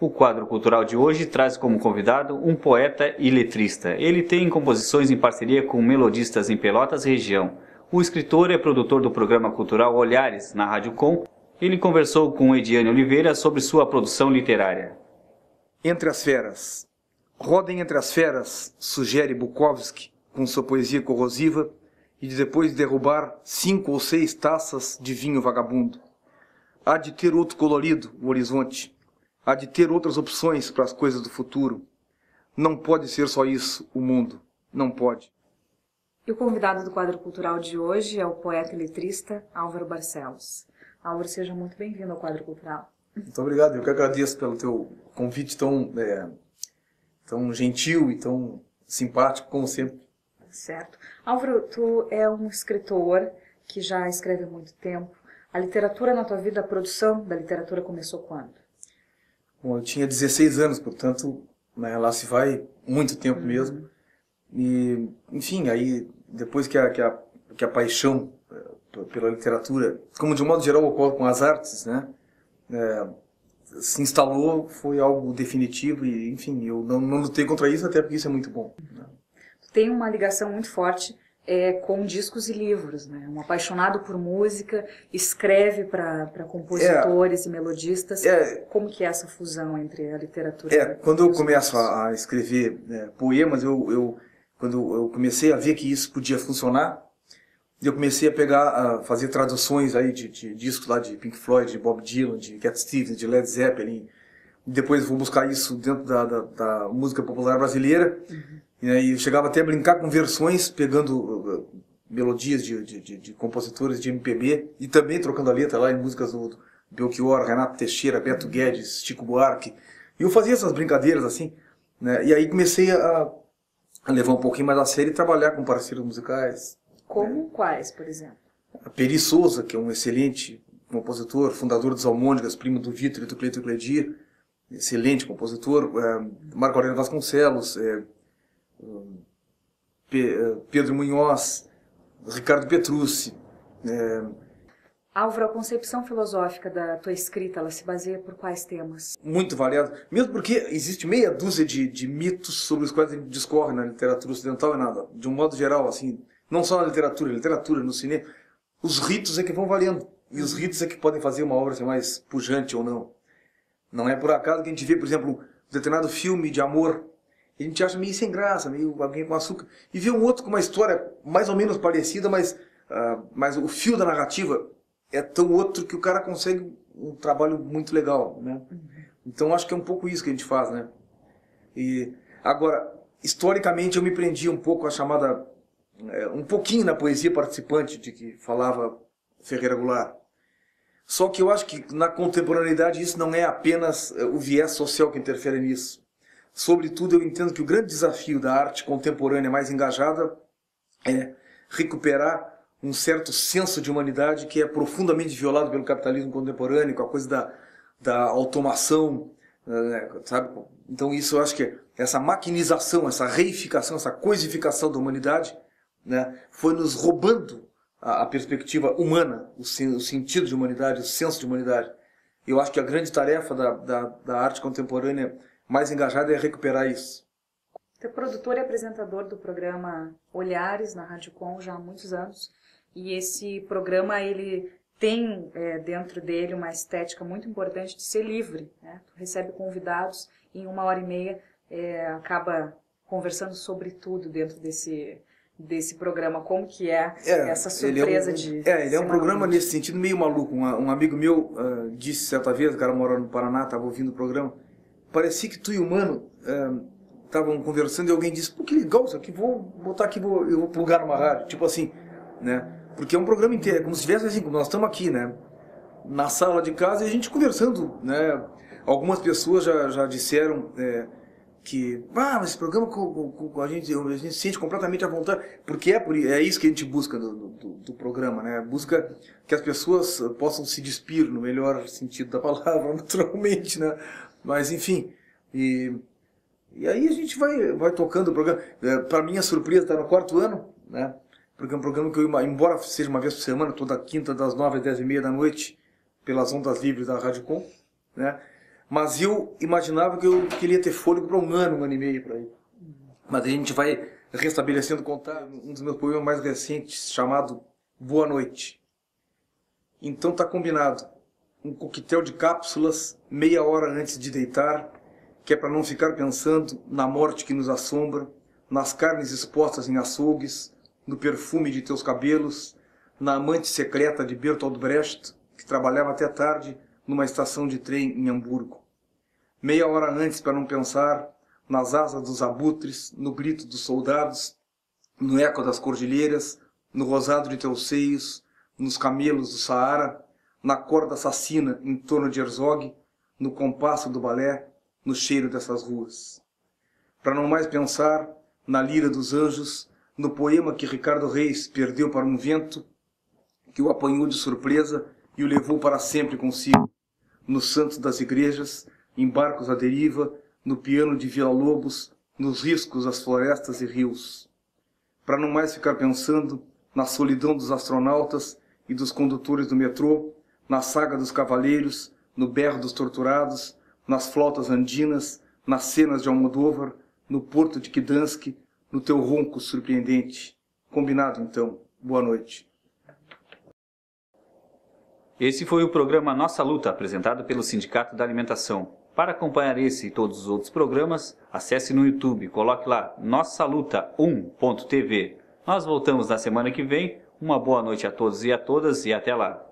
O quadro cultural de hoje traz como convidado um poeta e letrista. Ele tem composições em parceria com melodistas em Pelotas região. O escritor é produtor do programa cultural Olhares, na Rádio Com. Ele conversou com Ediane Oliveira sobre sua produção literária. Entre as feras. Rodem entre as feras, sugere Bukowski, com sua poesia corrosiva, e depois de derrubar 5 ou 6 taças de vinho vagabundo. Há de ter outro colorido, o horizonte. Há de ter outras opções para as coisas do futuro. Não pode ser só isso, o mundo. Não pode. E o convidado do quadro cultural de hoje é o poeta e letrista Álvaro Barcelos. Álvaro, seja muito bem-vindo ao quadro cultural. Muito obrigado. Eu que agradeço pelo teu convite tão gentil e tão simpático, como sempre. Certo. Álvaro, tu é um escritor que já escreve há muito tempo. A literatura na tua vida, a produção da literatura começou quando? Bom, eu tinha 16 anos, portanto, né, lá se vai muito tempo mesmo. E, enfim, aí depois que a paixão pela literatura, como de um modo geral ocorre com as artes, né, se instalou, foi algo definitivo e, enfim, eu não lutei contra isso, até porque isso é muito bom. Né. Tu tem uma ligação muito forte com discos e livros, né? Um apaixonado por música, escreve para compositores e melodistas. Como que é essa fusão entre a literatura? Quando eu começo a escrever poemas, quando eu comecei a ver que isso podia funcionar, eu comecei a fazer traduções aí de discos lá de Pink Floyd, de Bob Dylan, de Cat Stevens, de Led Zeppelin. Depois vou buscar isso dentro da música popular brasileira. E aí eu chegava até a brincar com versões, pegando melodias de compositores de MPB e também trocando a letra lá em músicas do Belchior, Renato Teixeira, Beto Guedes, Chico Buarque. E eu fazia essas brincadeiras assim, né? E aí comecei a levar um pouquinho mais a sério e trabalhar com parceiros musicais. Como quais, por exemplo? A Peri Souza, que é um excelente compositor, fundador dos Almôndegas, primo do Vitor e do Cleiton Cledir, excelente compositor. Marco Aurélio Vasconcelos, Pedro Munhoz, Ricardo Petrucci. Álvaro, a concepção filosófica da tua escrita, ela se baseia por quais temas? Muito variado, mesmo porque existe meia dúzia de mitos sobre os quais ele discorre na literatura ocidental e nada. De um modo geral, assim, não só na literatura, no cinema, os ritos é que vão valendo. E os ritos é que podem fazer uma obra ser mais pujante ou não. Não é por acaso que a gente vê, por exemplo, um determinado filme de amor, a gente acha meio sem graça, meio alguém com açúcar, e vê um outro com uma história mais ou menos parecida, mas o fio da narrativa é tão outro que o cara consegue um trabalho muito legal, né? Então acho que é um pouco isso que a gente faz, né? E agora, historicamente eu me prendi um pouco a chamada, um pouquinho na poesia participante de que falava Ferreira Goulart. Só que eu acho que na contemporaneidade isso não é apenas o viés social que interfere nisso. Sobretudo eu entendo que o grande desafio da arte contemporânea mais engajada é recuperar um certo senso de humanidade que é profundamente violado pelo capitalismo contemporâneo, com a coisa da automação, sabe? Então isso eu acho que essa maquinização, essa reificação, essa coisificação da humanidade, né, foi nos roubando a perspectiva humana, o sentido de humanidade, o senso de humanidade. Eu acho que a grande tarefa da arte contemporânea mais engajada é recuperar isso. Tu é produtor e apresentador do programa Olhares, na Rádio Com, já há muitos anos. E esse programa, ele tem dentro dele uma estética muito importante de ser livre, né? Tu recebe convidados e em 1h30 acaba conversando sobre tudo dentro desse programa. Como que é essa surpresa ele é um programa nesse sentido meio maluco. Um amigo meu disse certa vez, o cara mora no Paraná, estava ouvindo o programa, parecia que tu e o Mano estavam conversando e alguém disse, pô, que legal isso aqui, vou botar aqui, eu vou plugar numa rádio, tipo assim, né? Porque é um programa inteiro, é como se tivesse assim, como nós estamos aqui, né? Na sala de casa e a gente conversando, né? Algumas pessoas já disseram que, mas esse programa a gente se sente completamente à vontade, porque é isso que a gente busca do programa, né? Busca que as pessoas possam se despir no melhor sentido da palavra, naturalmente, né? Mas enfim, e aí a gente vai tocando o programa. Para minha surpresa, está no 4º ano, né? Porque é um programa que embora seja uma vez por semana, toda quinta das 9 às 10h30 da noite, pelas ondas livres da Rádio Com, né? Mas eu imaginava que ele ia ter fôlego para um ano e meio para ir. Mas a gente vai restabelecendo contato. Um dos meus poemas mais recentes, chamado Boa Noite. Então tá combinado. Um coquetel de cápsulas, meia hora antes de deitar, que é para não ficar pensando na morte que nos assombra, nas carnes expostas em açougues, no perfume de teus cabelos, na amante secreta de Bertolt Brecht, que trabalhava até tarde numa estação de trem em Hamburgo. Meia hora antes para não pensar nas asas dos abutres, no grito dos soldados, no eco das cordilheiras, no rosado de teus seios, nos camelos do Saara, na corda assassina em torno de Herzog, no compasso do balé, no cheiro dessas ruas. Para não mais pensar na lira dos anjos, no poema que Ricardo Reis perdeu para um vento, que o apanhou de surpresa e o levou para sempre consigo, nos santos das igrejas, em barcos à deriva, no piano de Villa-Lobos, nos riscos das florestas e rios. Para não mais ficar pensando na solidão dos astronautas e dos condutores do metrô, na saga dos cavaleiros, no berro dos torturados, nas flautas andinas, nas cenas de Almodóvar, no porto de Gdansk, no teu ronco surpreendente. Combinado, então. Boa noite. Esse foi o programa Nossa Luta, apresentado pelo Sindicato da Alimentação. Para acompanhar esse e todos os outros programas, acesse no YouTube, coloque lá nossaluta1.tv. Nós voltamos na semana que vem. Uma boa noite a todos e a todas e até lá.